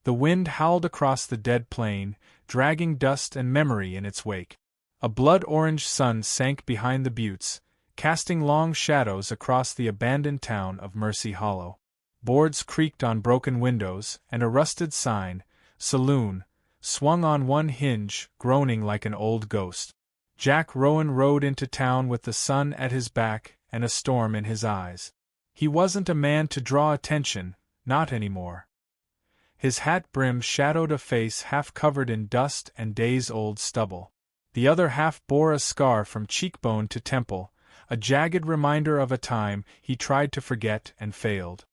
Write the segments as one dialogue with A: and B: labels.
A: The wind howled across the dead plain, dragging dust and memory in its wake. A blood-orange sun sank behind the buttes, casting long shadows across the abandoned town of Mercy Hollow. Boards creaked on broken windows, and a rusted sign, "Saloon," swung on one hinge, groaning like an old ghost. Jack Rowan rode into town with the sun at his back and a storm in his eyes. He wasn't a man to draw attention, not anymore. His hat brim shadowed a face half covered in dust and days-old stubble. The other half bore a scar from cheekbone to temple, a jagged reminder of a time he tried to forget and failed.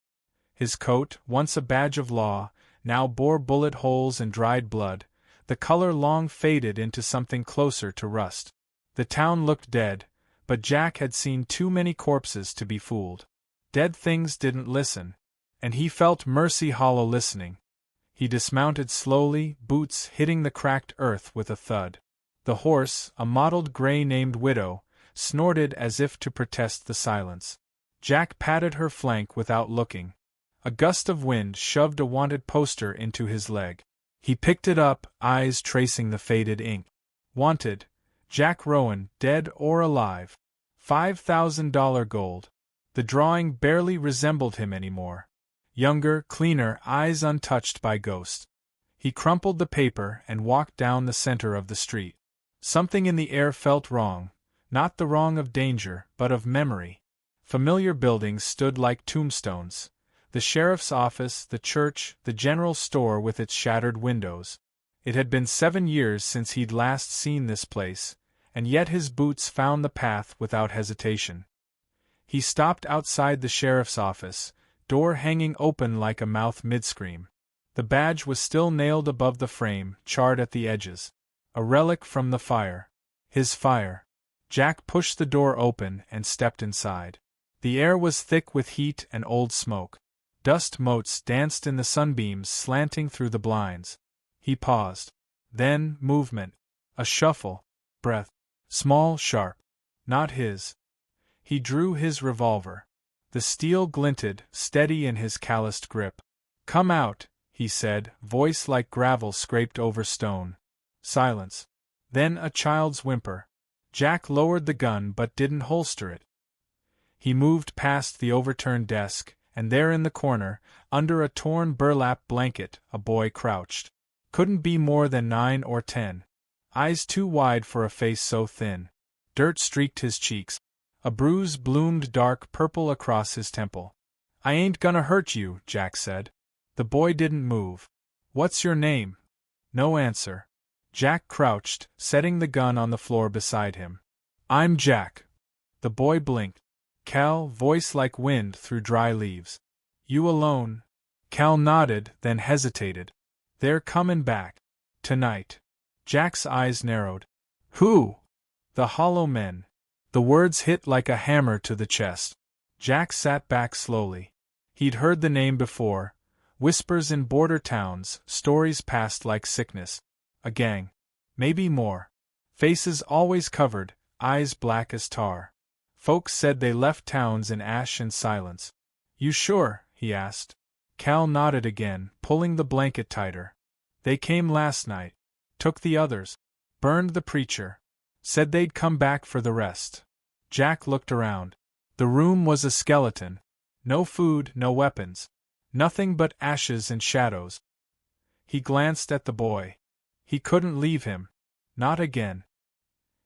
A: His coat, once a badge of law, now bore bullet holes and dried blood, the color long faded into something closer to rust. The town looked dead, but Jack had seen too many corpses to be fooled. Dead things didn't listen, and he felt Mercy Hollow listening. He dismounted slowly, boots hitting the cracked earth with a thud. The horse, a mottled gray named Widow, snorted as if to protest the silence. Jack patted her flank without looking. A gust of wind shoved a wanted poster into his leg. He picked it up, eyes tracing the faded ink. Wanted, Jack Rowan, dead or alive. $5,000 gold. The drawing barely resembled him anymore. Younger, cleaner, eyes untouched by ghost. He crumpled the paper and walked down the center of the street. Something in the air felt wrong, not the wrong of danger, but of memory. Familiar buildings stood like tombstones. The sheriff's office, the church, the general store with its shattered windows. It had been 7 years since he'd last seen this place, and yet his boots found the path without hesitation. He stopped outside the sheriff's office, door hanging open like a mouth mid-scream. The badge was still nailed above the frame, charred at the edges. A relic from the fire. His fire. Jack pushed the door open and stepped inside. The air was thick with heat and old smoke. Dust motes danced in the sunbeams slanting through the blinds. He paused. Then, movement. A shuffle. Breath. Small, sharp. Not his. He drew his revolver. The steel glinted, steady in his calloused grip. "Come out," he said, voice like gravel scraped over stone. Silence. Then a child's whimper. Jack lowered the gun but didn't holster it. He moved past the overturned desk, and there in the corner, under a torn burlap blanket, a boy crouched. Couldn't be more than 9 or 10. Eyes too wide for a face so thin. Dirt streaked his cheeks. A bruise bloomed dark purple across his temple. "I ain't gonna hurt you," Jack said. The boy didn't move. "What's your name?" No answer. Jack crouched, setting the gun on the floor beside him. "I'm Jack." The boy blinked. "Cal," voice like wind through dry leaves. "You alone?" Cal nodded, then hesitated. "They're comin' back. Tonight." Jack's eyes narrowed. "Who?" "The Hollow Men." The words hit like a hammer to the chest. Jack sat back slowly. He'd heard the name before. Whispers in border towns, stories passed like sickness. A gang. Maybe more. Faces always covered, eyes black as tar. Folks said they left towns in ash and silence. "You sure?" he asked. Cal nodded again, pulling the blanket tighter. "They came last night. Took the others. Burned the preacher. Said they'd come back for the rest." Jack looked around. The room was a skeleton. No food, no weapons. Nothing but ashes and shadows. He glanced at the boy. He couldn't leave him. Not again.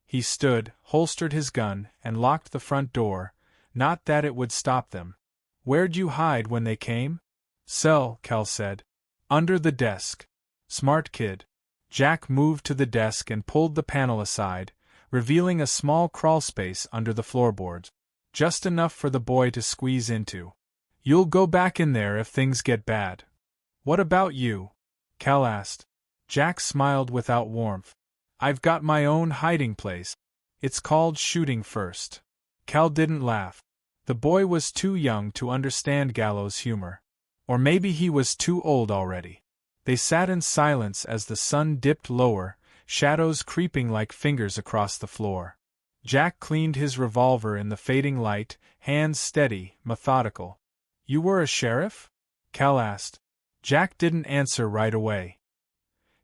A: He stood, holstered his gun, and locked the front door, not that it would stop them. "Where'd you hide when they came?" "Cell," Cal said. "Under the desk." "Smart kid." Jack moved to the desk and pulled the panel aside, revealing a small crawlspace under the floorboards. Just enough for the boy to squeeze into. "You'll go back in there if things get bad." "What about you?" Cal asked. Jack smiled without warmth. "I've got my own hiding place. It's called shooting first." Cal didn't laugh. The boy was too young to understand gallows humor. Or maybe he was too old already. They sat in silence as the sun dipped lower, shadows creeping like fingers across the floor. Jack cleaned his revolver in the fading light, hands steady, methodical. "You were a sheriff?" Cal asked. Jack didn't answer right away.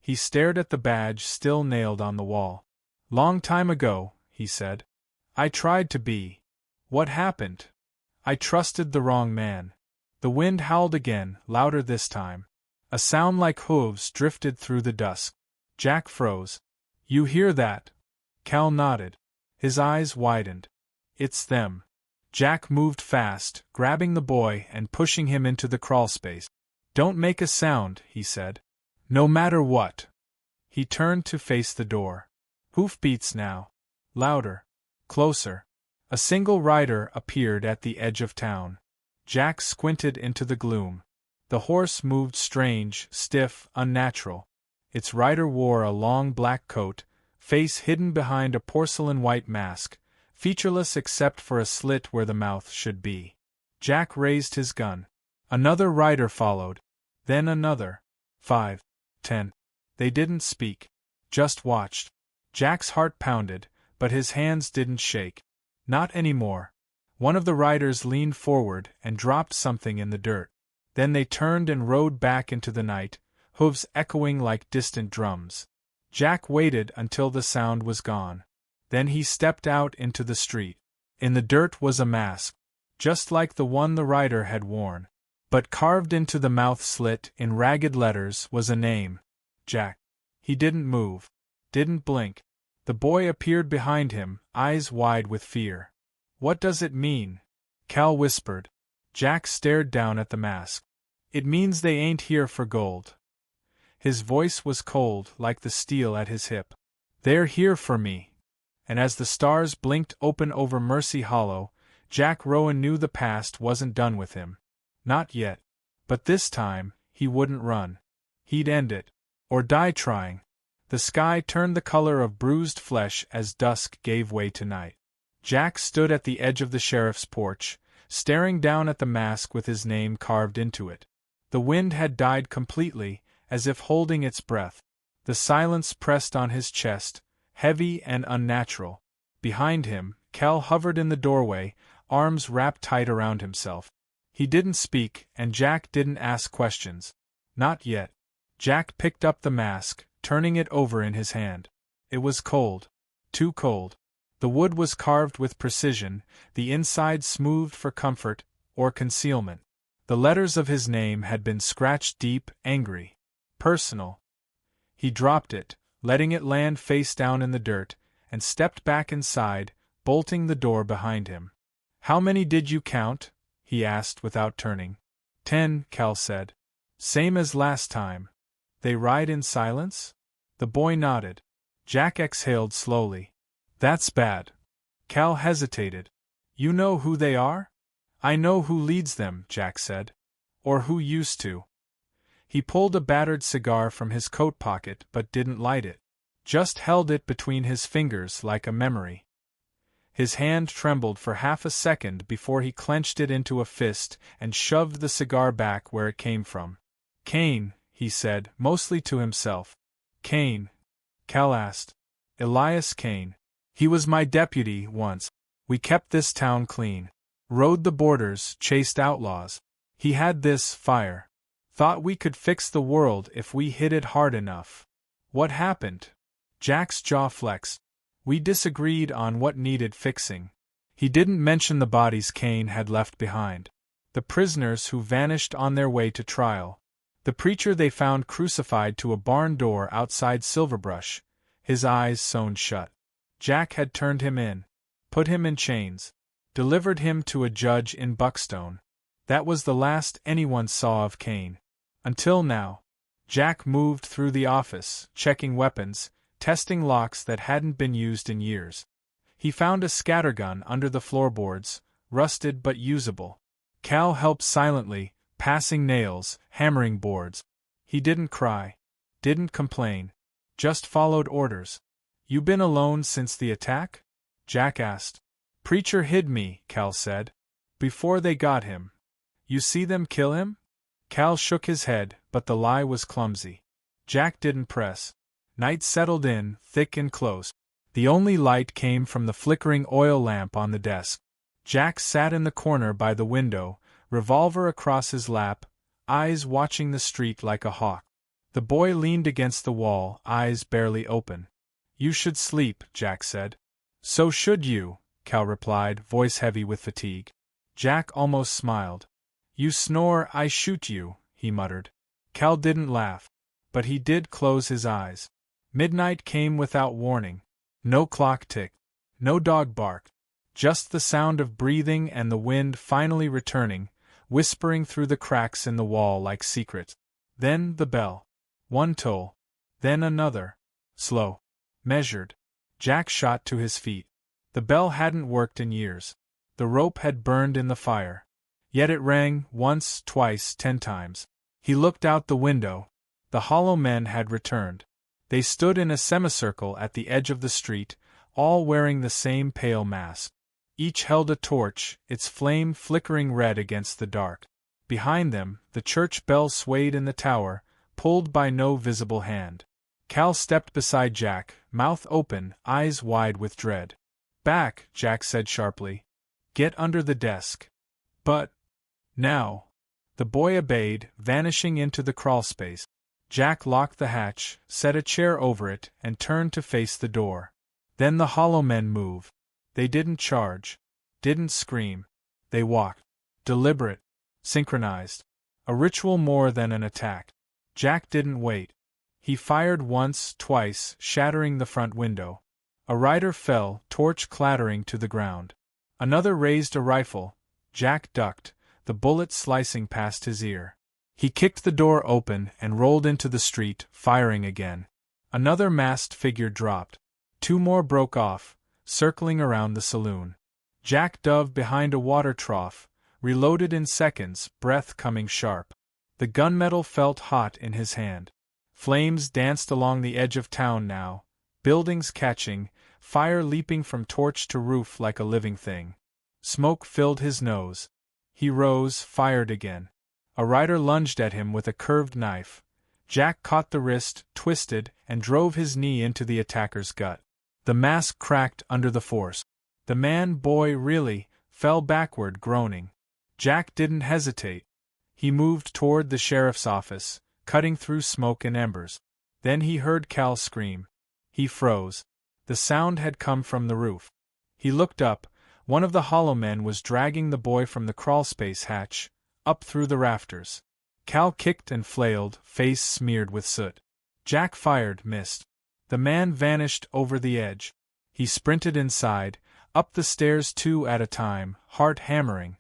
A: He stared at the badge still nailed on the wall. "Long time ago," he said. "I tried to be. What happened? I trusted the wrong man." The wind howled again, louder this time. A sound like hooves drifted through the dusk. Jack froze. "You hear that?" Cal nodded. His eyes widened. "It's them." Jack moved fast, grabbing the boy and pushing him into the crawlspace. "Don't make a sound," he said. "No matter what." He turned to face the door. Hoofbeats now. Louder. Closer. A single rider appeared at the edge of town. Jack squinted into the gloom. The horse moved strange, stiff, unnatural. Its rider wore a long black coat, face hidden behind a porcelain-white mask, featureless except for a slit where the mouth should be. Jack raised his gun. Another rider followed. Then another. 5, 10. They didn't speak. Just watched. Jack's heart pounded, but his hands didn't shake. Not anymore. One of the riders leaned forward and dropped something in the dirt. Then they turned and rode back into the night, hooves echoing like distant drums. Jack waited until the sound was gone. Then he stepped out into the street. In the dirt was a mask, just like the one the rider had worn. But carved into the mouth slit in ragged letters was a name. Jack. He didn't move. Didn't blink. The boy appeared behind him, eyes wide with fear. "What does it mean?" Cal whispered. Jack stared down at the mask. "It means they ain't here for gold." His voice was cold, like the steel at his hip. "They're here for me." And as the stars blinked open over Mercy Hollow, Jack Rowan knew the past wasn't done with him. Not yet. But this time, he wouldn't run. He'd end it. Or die trying. The sky turned the color of bruised flesh as dusk gave way to night. Jack stood at the edge of the sheriff's porch, staring down at the mask with his name carved into it. The wind had died completely, as if holding its breath. The silence pressed on his chest, heavy and unnatural. Behind him, Cal hovered in the doorway, arms wrapped tight around himself. He didn't speak, and Jack didn't ask questions. Not yet. Jack picked up the mask, turning it over in his hand. It was cold. Too cold. The wood was carved with precision, the inside smoothed for comfort, or concealment. The letters of his name had been scratched deep, angry. Personal. He dropped it, letting it land face down in the dirt, and stepped back inside, bolting the door behind him. "How many did you count?" he asked without turning. 10, Cal said. "Same as last time." "They ride in silence?" The boy nodded. Jack exhaled slowly. "That's bad." Cal hesitated. "You know who they are?" "I know who leads them," Jack said. "Or who used to." He pulled a battered cigar from his coat pocket but didn't light it. Just held it between his fingers like a memory. His hand trembled for half a second before he clenched it into a fist and shoved the cigar back where it came from. "Kane," he said, mostly to himself. "Kane?" Cal asked. "Elias Kane. He was my deputy once. We kept this town clean. Rode the borders, chased outlaws. He had this fire. Thought we could fix the world if we hit it hard enough." "What happened?" Jack's jaw flexed. "We disagreed on what needed fixing." He didn't mention the bodies Kane had left behind. The prisoners who vanished on their way to trial. The preacher they found crucified to a barn door outside Silverbrush, his eyes sewn shut. Jack had turned him in. Put him in chains. Delivered him to a judge in Buckstone. That was the last anyone saw of Kane. Until now. Jack moved through the office, checking weapons, testing locks that hadn't been used in years. He found a scattergun under the floorboards, rusted but usable. Cal helped silently, passing nails, hammering boards. He didn't cry. Didn't complain. Just followed orders. "You been alone since the attack?" Jack asked. "Preacher hid me," Cal said. "Before they got him." "You see them kill him?" Cal shook his head, but the lie was clumsy. Jack didn't press. Night settled in, thick and close. The only light came from the flickering oil lamp on the desk. Jack sat in the corner by the window, revolver across his lap, eyes watching the street like a hawk. The boy leaned against the wall, eyes barely open. You should sleep, Jack said. So should you, Cal replied, voice heavy with fatigue. Jack almost smiled. You snore, I shoot you, he muttered. Cal didn't laugh, but he did close his eyes. Midnight came without warning. No clock ticked. No dog barked. Just the sound of breathing and the wind finally returning, whispering through the cracks in the wall like secrets. Then the bell. One toll. Then another. Slow. Measured. Jack shot to his feet. The bell hadn't worked in years. The rope had burned in the fire. Yet it rang, once, twice, 10 times. He looked out the window. The hollow men had returned. They stood in a semicircle at the edge of the street, all wearing the same pale mask. Each held a torch, its flame flickering red against the dark. Behind them, the church bell swayed in the tower, pulled by no visible hand. Cal stepped beside Jack, mouth open, eyes wide with dread. Back, Jack said sharply. Get under the desk. But... now. The boy obeyed, vanishing into the crawlspace. Jack locked the hatch, set a chair over it, and turned to face the door. Then the hollow men moved. They didn't charge. Didn't scream. They walked. Deliberate. Synchronized. A ritual more than an attack. Jack didn't wait. He fired once, twice, shattering the front window. A rider fell, torch clattering to the ground. Another raised a rifle. Jack ducked, the bullet slicing past his ear. He kicked the door open and rolled into the street, firing again. Another masked figure dropped. 2 more broke off, circling around the saloon. Jack dove behind a water trough, reloaded in seconds, breath coming sharp. The gunmetal felt hot in his hand. Flames danced along the edge of town now, buildings catching, fire leaping from torch to roof like a living thing. Smoke filled his nose. He rose, fired again. A rider lunged at him with a curved knife. Jack caught the wrist, twisted, and drove his knee into the attacker's gut. The mask cracked under the force. The man-boy really fell backward, groaning. Jack didn't hesitate. He moved toward the sheriff's office, cutting through smoke and embers. Then he heard Cal scream. He froze. The sound had come from the roof. He looked up. One of the hollow men was dragging the boy from the crawlspace hatch, up through the rafters. Cal kicked and flailed, face smeared with soot. Jack fired, missed. The man vanished over the edge. He sprinted inside, up the stairs 2 at a time, heart hammering.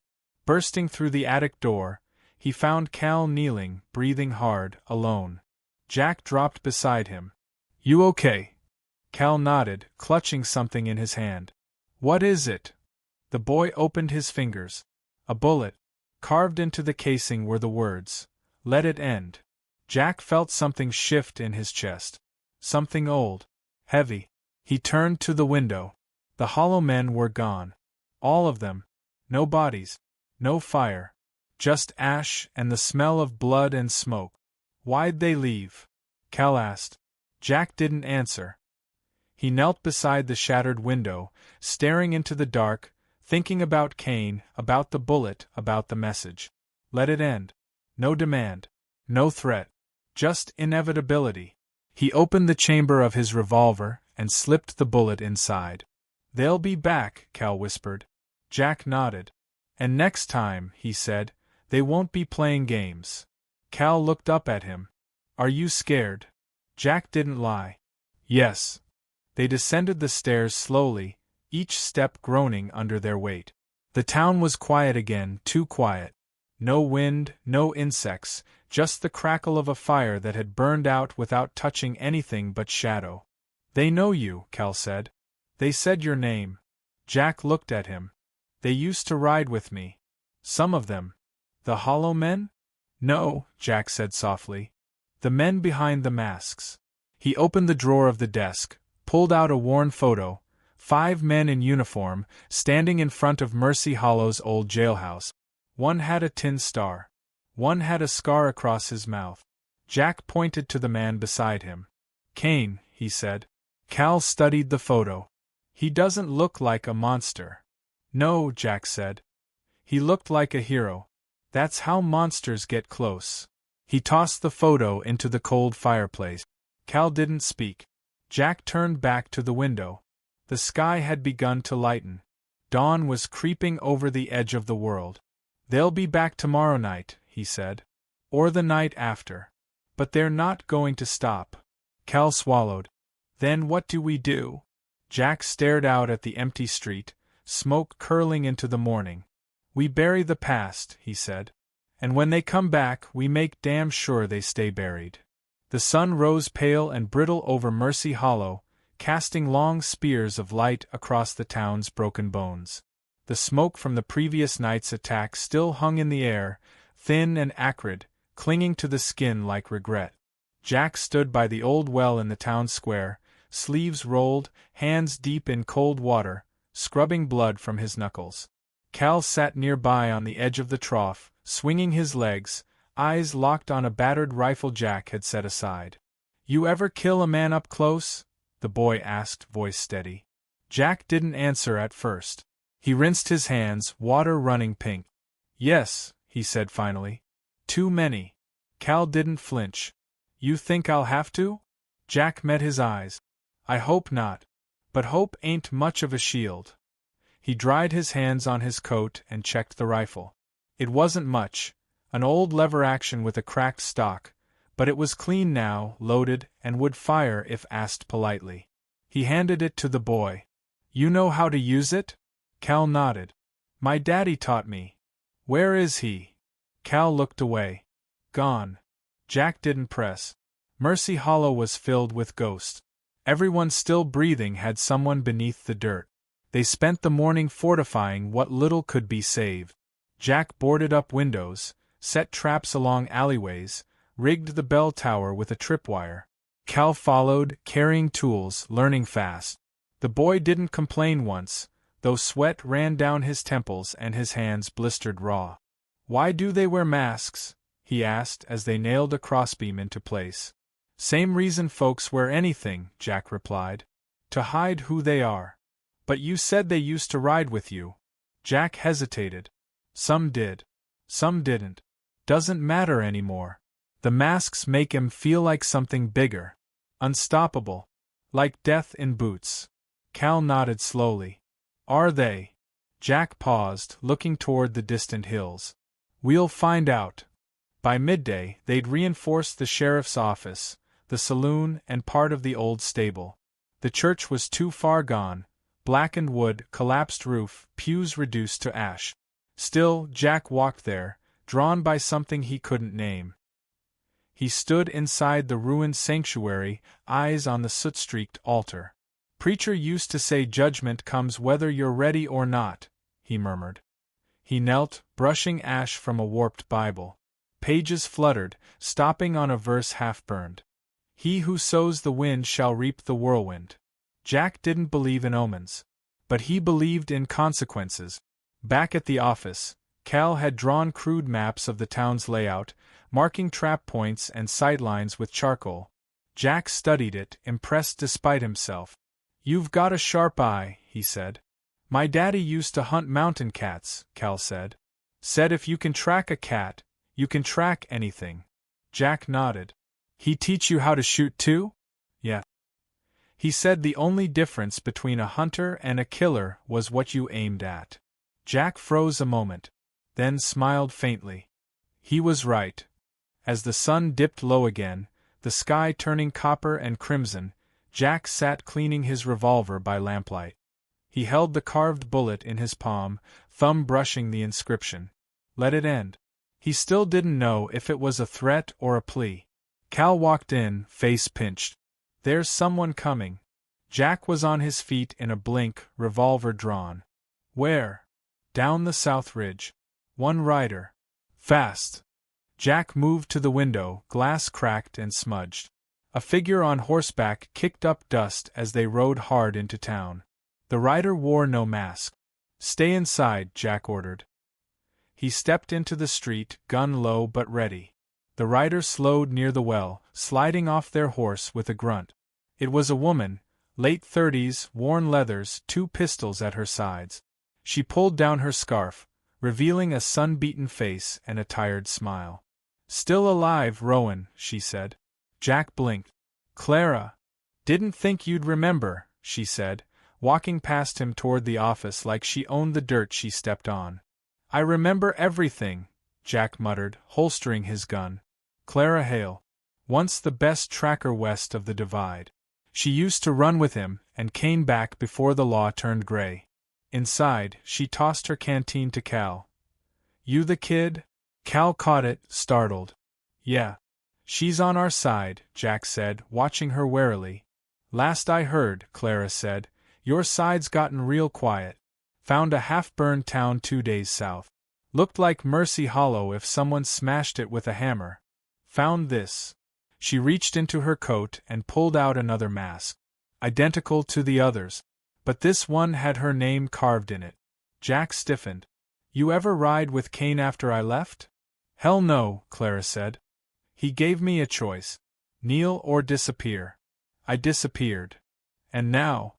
A: Bursting through the attic door, he found Cal kneeling, breathing hard, alone. Jack dropped beside him. You okay? Cal nodded, clutching something in his hand. What is it? The boy opened his fingers. A bullet. Carved into the casing were the words, "Let it end." Jack felt something shift in his chest. Something old. Heavy. He turned to the window. The hollow men were gone. All of them. No bodies. No fire. Just ash and the smell of blood and smoke. Why'd they leave? Cal asked. Jack didn't answer. He knelt beside the shattered window, staring into the dark, thinking about Kane, about the bullet, about the message. Let it end. No demand. No threat. Just inevitability. He opened the chamber of his revolver and slipped the bullet inside. They'll be back, Cal whispered. Jack nodded. And next time, he said, they won't be playing games. Cal looked up at him. Are you scared? Jack didn't lie. Yes. They descended the stairs slowly, each step groaning under their weight. The town was quiet again, too quiet. No wind, no insects, just the crackle of a fire that had burned out without touching anything but shadow. They know you, Cal said. They said your name. Jack looked at him. They used to ride with me. Some of them. The hollow men? No, Jack said softly. The men behind the masks. He opened the drawer of the desk, pulled out a worn photo, 5 men in uniform, standing in front of Mercy Hollow's old jailhouse. One had a tin star. One had a scar across his mouth. Jack pointed to the man beside him. Kane, he said. Cal studied the photo. He doesn't look like a monster. No, Jack said. He looked like a hero. That's how monsters get close. He tossed the photo into the cold fireplace. Cal didn't speak. Jack turned back to the window. The sky had begun to lighten. Dawn was creeping over the edge of the world. They'll be back tomorrow night, he said. Or the night after. But they're not going to stop. Cal swallowed. Then what do we do? Jack stared out at the empty street, smoke curling into the morning. We bury the past, he said. And when they come back, we make damn sure they stay buried. The sun rose pale and brittle over Mercy Hollow, casting long spears of light across the town's broken bones. The smoke from the previous night's attack still hung in the air, thin and acrid, clinging to the skin like regret. Jack stood by the old well in the town square, sleeves rolled, hands deep in cold water, scrubbing blood from his knuckles. Cal sat nearby on the edge of the trough, swinging his legs, eyes locked on a battered rifle Jack had set aside. "You ever kill a man up close?" the boy asked, voice steady. Jack didn't answer at first. He rinsed his hands, water running pink. "Yes," he said finally. "Too many." Cal didn't flinch. "You think I'll have to?" Jack met his eyes. "I hope not. But hope ain't much of a shield." He dried his hands on his coat and checked the rifle. It wasn't much, an old lever-action with a cracked stock, but it was clean now, loaded, and would fire if asked politely. He handed it to the boy. "You know how to use it?" Cal nodded. "My daddy taught me." "Where is he?" Cal looked away. "Gone." Jack didn't press. Mercy Hollow was filled with ghosts. Everyone still breathing had someone beneath the dirt. They spent the morning fortifying what little could be saved. Jack boarded up windows, set traps along alleyways, rigged the bell tower with a tripwire. Cal followed, carrying tools, learning fast. The boy didn't complain once, though sweat ran down his temples and his hands blistered raw. "Why do they wear masks?" he asked as they nailed a crossbeam into place. "Same reason folks wear anything," Jack replied. "To hide who they are." "But you said they used to ride with you." Jack hesitated. "Some did. Some didn't. Doesn't matter anymore. The masks make 'em feel like something bigger. Unstoppable. Like death in boots." Cal nodded slowly. "Are they?" Jack paused, looking toward the distant hills. "We'll find out." By midday, they'd reinforced the sheriff's office, the saloon, and part of the old stable. The church was too far gone, blackened wood, collapsed roof, pews reduced to ash. Still, Jack walked there, drawn by something he couldn't name. He stood inside the ruined sanctuary, eyes on the soot-streaked altar. "Preacher used to say judgment comes whether you're ready or not," he murmured. He knelt, brushing ash from a warped Bible. Pages fluttered, stopping on a verse half-burned. "He who sows the wind shall reap the whirlwind." Jack didn't believe in omens. But he believed in consequences. Back at the office, Cal had drawn crude maps of the town's layout, marking trap points and sightlines with charcoal. Jack studied it, impressed despite himself. "You've got a sharp eye," he said. "My daddy used to hunt mountain cats," Cal said. "Said if you can track a cat, you can track anything." Jack nodded. "He teach you how to shoot too?" "Yeah." He said the only difference between a hunter and a killer was what you aimed at. Jack froze a moment, then smiled faintly. He was right. As the sun dipped low again, the sky turning copper and crimson, Jack sat cleaning his revolver by lamplight. He held the carved bullet in his palm, thumb brushing the inscription. Let it end. He still didn't know if it was a threat or a plea. Cal walked in, face pinched. "There's someone coming." Jack was on his feet in a blink, revolver drawn. "Where?" "Down the south ridge. One rider. Fast." Jack moved to the window, glass cracked and smudged. A figure on horseback kicked up dust as they rode hard into town. The rider wore no mask. "Stay inside," Jack ordered. He stepped into the street, gun low but ready. The rider slowed near the well, sliding off their horse with a grunt. It was a woman, late 30s, worn leathers, 2 pistols at her sides. She pulled down her scarf, revealing a sun-beaten face and a tired smile. "Still alive, Rowan," she said. Jack blinked. "Clara. Didn't think you'd remember," she said, walking past him toward the office like she owned the dirt she stepped on. "I remember everything," Jack muttered, holstering his gun. Clara Hale. Once the best tracker west of the Divide. She used to run with him and came back before the law turned gray. Inside, she tossed her canteen to Cal. "You the kid?" Cal caught it, startled. "Yeah. She's on our side," Jack said, watching her warily. "Last I heard," Clara said, "your side's gotten real quiet. Found a half-burned town 2 days south. Looked like Mercy Hollow if someone smashed it with a hammer. Found this." She reached into her coat and pulled out another mask. Identical to the others. But this one had her name carved in it. Jack stiffened. "You ever ride with Kane after I left?" "Hell no," Clara said. "He gave me a choice. Kneel or disappear. I disappeared. And now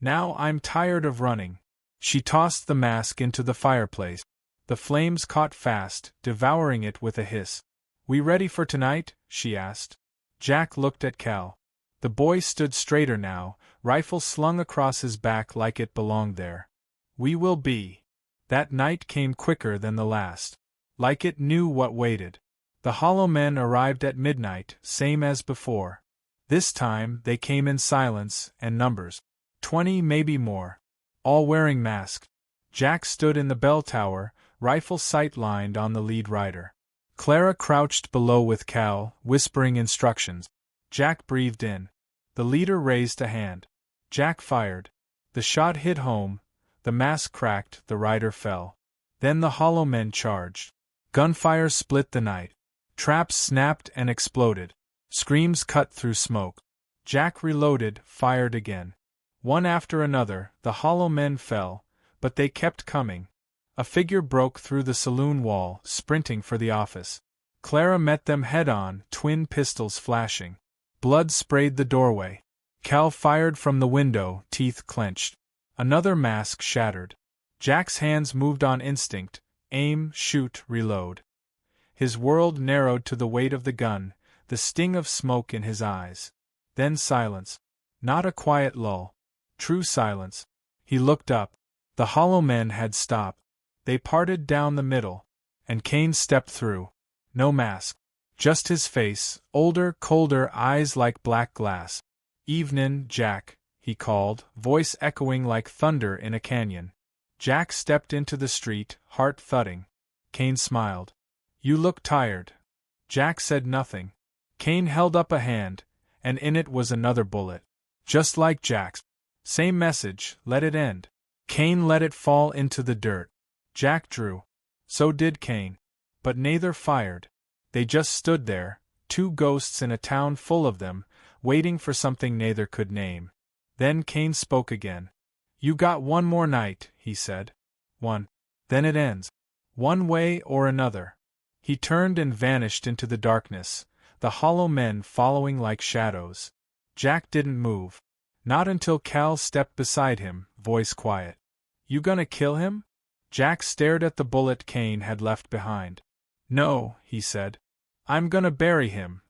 A: I'm tired of running." She tossed the mask into the fireplace. The flames caught fast, devouring it with a hiss. "We ready for tonight?" she asked. Jack looked at Cal. The boy stood straighter now, rifle slung across his back like it belonged there. "We will be." That night came quicker than the last. Like it knew what waited. The Hollow Men arrived at midnight, same as before. This time they came in silence and numbers. 20, maybe more. All wearing masks. Jack stood in the bell tower, rifle sight-lined on the lead rider. Clara crouched below with Cal, whispering instructions. Jack breathed in. The leader raised a hand. Jack fired. The shot hit home, the mask cracked, the rider fell. Then the Hollow Men charged. Gunfire split the night. Traps snapped and exploded. Screams cut through smoke. Jack reloaded, fired again. One after another, the Hollow Men fell, but they kept coming. A figure broke through the saloon wall, sprinting for the office. Clara met them head-on, twin pistols flashing. Blood sprayed the doorway. Cal fired from the window, teeth clenched. Another mask shattered. Jack's hands moved on instinct, aim, shoot, reload. His world narrowed to the weight of the gun, the sting of smoke in his eyes. Then silence. Not a quiet lull. True silence. He looked up. The Hollow Men had stopped. They parted down the middle, and Kane stepped through. No mask. Just his face, older, colder, eyes like black glass. "Evenin', Jack," he called, voice echoing like thunder in a canyon. Jack stepped into the street, heart thudding. Kane smiled. "You look tired." Jack said nothing. Kane held up a hand, and in it was another bullet. Just like Jack's. Same message, let it end. Kane let it fall into the dirt. Jack drew. So did Kane. But neither fired. They just stood there, two ghosts in a town full of them, waiting for something neither could name. Then Kane spoke again. "You got one more night," he said. "One. Then it ends. One way or another." He turned and vanished into the darkness, the Hollow Men following like shadows. Jack didn't move. Not until Cal stepped beside him, voice quiet. "You gonna kill him?" Jack stared at the bullet Kane had left behind. "No," he said. "I'm gonna bury him."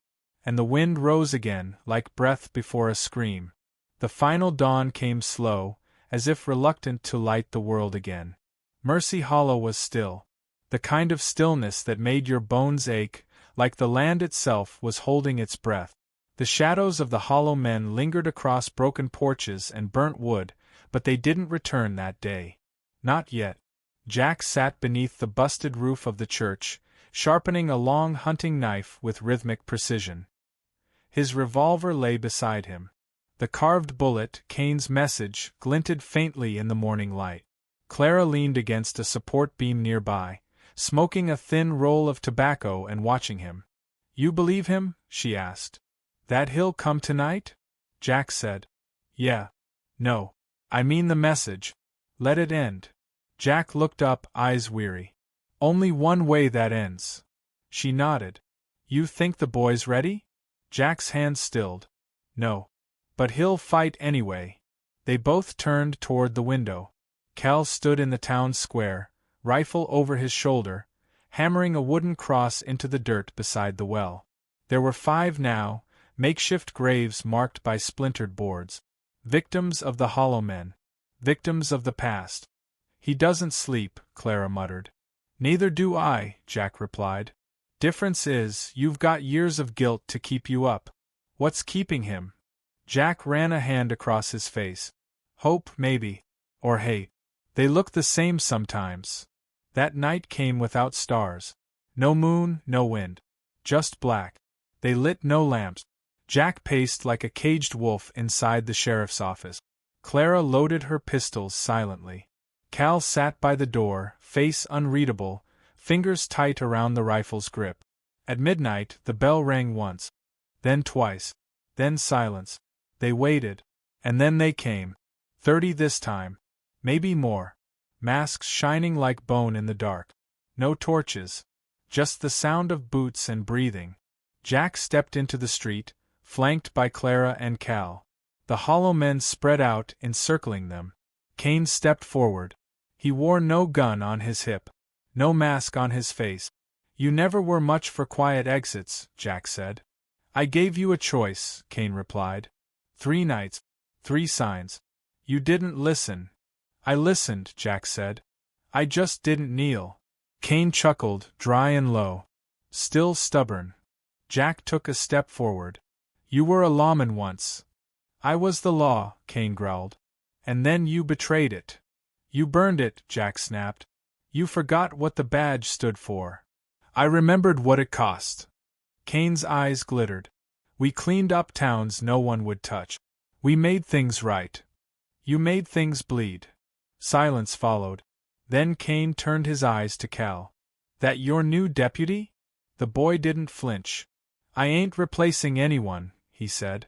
A: And the wind rose again, like breath before a scream. The final dawn came slow, as if reluctant to light the world again. Mercy Hollow was still. The kind of stillness that made your bones ache, like the land itself was holding its breath. The shadows of the Hollow Men lingered across broken porches and burnt wood, but they didn't return that day. Not yet. Jack sat beneath the busted roof of the church, sharpening a long hunting knife with rhythmic precision. His revolver lay beside him. The carved bullet, Kane's message, glinted faintly in the morning light. Clara leaned against a support beam nearby, smoking a thin roll of tobacco and watching him. "You believe him?" she asked. "That he'll come tonight?" Jack said. "Yeah. No. I mean the message. Let it end." Jack looked up, eyes weary. "Only one way that ends." She nodded. "You think the boy's ready?" Jack's hand stilled. "No. But he'll fight anyway." They both turned toward the window. Cal stood in the town square, rifle over his shoulder, hammering a wooden cross into the dirt beside the well. There were 5 now, makeshift graves marked by splintered boards. Victims of the Hollow Men. Victims of the past. He doesn't sleep, Clara muttered. Neither do I, Jack replied. Difference is, you've got years of guilt to keep you up. What's keeping him? Jack ran a hand across his face. Hope, maybe. Or hate. They look the same sometimes. That night came without stars. No moon, no wind. Just black. They lit no lamps. Jack paced like a caged wolf inside the sheriff's office. Clara loaded her pistols silently. Cal sat by the door, face unreadable, fingers tight around the rifle's grip. At midnight, the bell rang once. Then twice. Then silence. They waited. And then they came. 30 this time. Maybe more. Masks shining like bone in the dark. No torches. Just the sound of boots and breathing. Jack stepped into the street, flanked by Clara and Cal. The Hollow Men spread out, encircling them. Kane stepped forward. He wore no gun on his hip. No mask on his face. You never were much for quiet exits, Jack said. I gave you a choice, Kane replied. 3 nights. 3 signs. You didn't listen. I listened, Jack said. I just didn't kneel. Kane chuckled, dry and low. Still stubborn. Jack took a step forward. You were a lawman once. I was the law, Kane growled. And then you betrayed it. You burned it, Jack snapped. You forgot what the badge stood for. I remembered what it cost. Kane's eyes glittered. We cleaned up towns no one would touch. We made things right. You made things bleed. Silence followed. Then Kane turned his eyes to Cal. That your new deputy? The boy didn't flinch. I ain't replacing anyone, he said.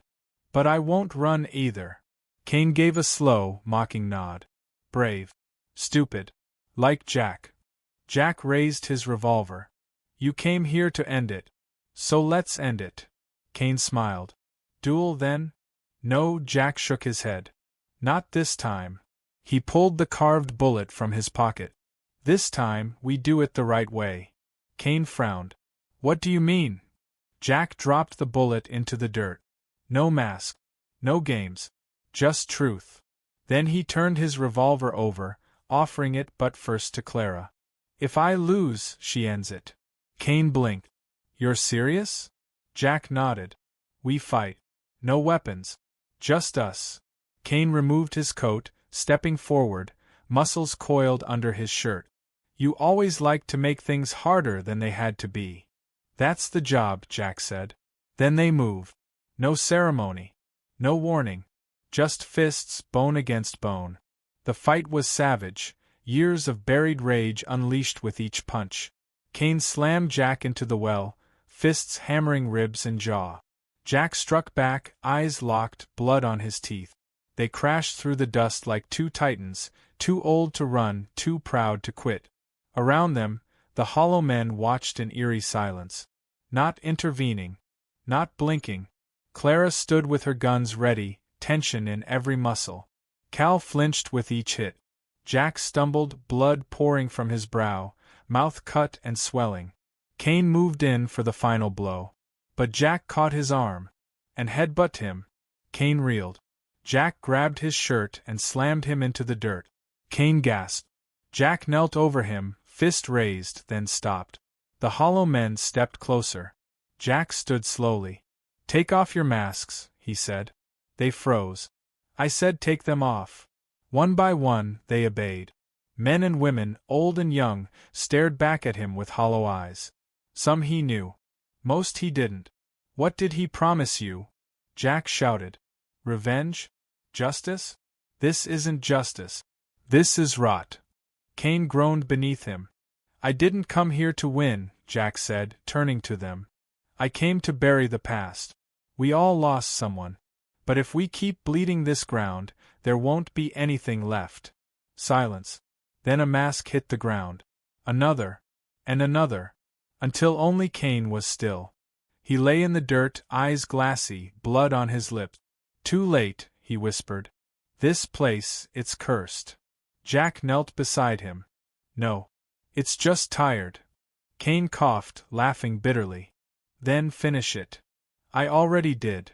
A: But I won't run either. Kane gave a slow, mocking nod. Brave. Stupid. Like Jack. Jack raised his revolver. You came here to end it. So let's end it. Kane smiled. Duel then? No, Jack shook his head. Not this time. He pulled the carved bullet from his pocket. This time, we do it the right way. Kane frowned. What do you mean? Jack dropped the bullet into the dirt. No mask. No games. Just truth. Then he turned his revolver over, offering it but first to Clara. If I lose, she ends it. Kane blinked. You're serious? Jack nodded. We fight. No weapons. Just us. Kane removed his coat, stepping forward, muscles coiled under his shirt. You always liked to make things harder than they had to be. That's the job, Jack said. Then they moved. No ceremony. No warning. Just fists, bone against bone. The fight was savage, years of buried rage unleashed with each punch. Kane slammed Jack into the well, fists hammering ribs and jaw. Jack struck back, eyes locked, blood on his teeth. They crashed through the dust like 2 titans, too old to run, too proud to quit. Around them, the Hollow Men watched in eerie silence. Not intervening. Not blinking. Clara stood with her guns ready, tension in every muscle. Cal flinched with each hit. Jack stumbled, blood pouring from his brow, mouth cut and swelling. Kane moved in for the final blow. But Jack caught his arm and headbutted him. Kane reeled. Jack grabbed his shirt and slammed him into the dirt. Kane gasped. Jack knelt over him, fist raised, then stopped. The Hollow Men stepped closer. Jack stood slowly. Take off your masks, he said. They froze. I said take them off. One by one, they obeyed. Men and women, old and young, stared back at him with hollow eyes. Some he knew. Most he didn't. What did he promise you? Jack shouted. Revenge? Justice? This isn't justice. This is rot. Kane groaned beneath him. I didn't come here to win, Jack said, turning to them. I came to bury the past. We all lost someone. But if we keep bleeding this ground, there won't be anything left. Silence. Then a mask hit the ground. Another. And another. Until only Kane was still. He lay in the dirt, eyes glassy, blood on his lips. Too late, he whispered. This place, it's cursed. Jack knelt beside him. No. It's just tired. Kane coughed, laughing bitterly. Then finish it. I already did.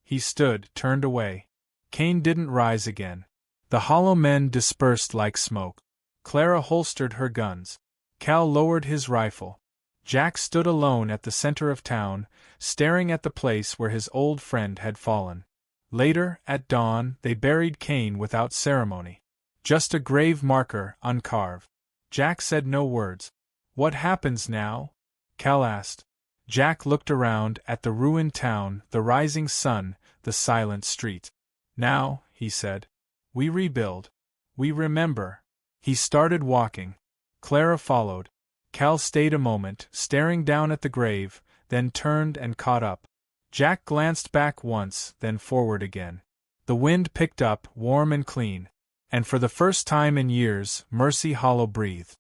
A: He stood, turned away. Kane didn't rise again. The hollow men dispersed like smoke. Clara holstered her guns. Cal lowered his rifle. Jack stood alone at the center of town, staring at the place where his old friend had fallen. Later, at dawn, they buried Kane without ceremony. Just a grave marker, uncarved. Jack said no words. What happens now? Cal asked. Jack looked around at the ruined town, the rising sun, the silent street. Now, he said, we rebuild. We remember. He started walking. Clara followed. Cal stayed a moment, staring down at the grave, then turned and caught up. Jack glanced back once, then forward again. The wind picked up, warm and clean. And for the first time in years, Mercy Hollow breathed.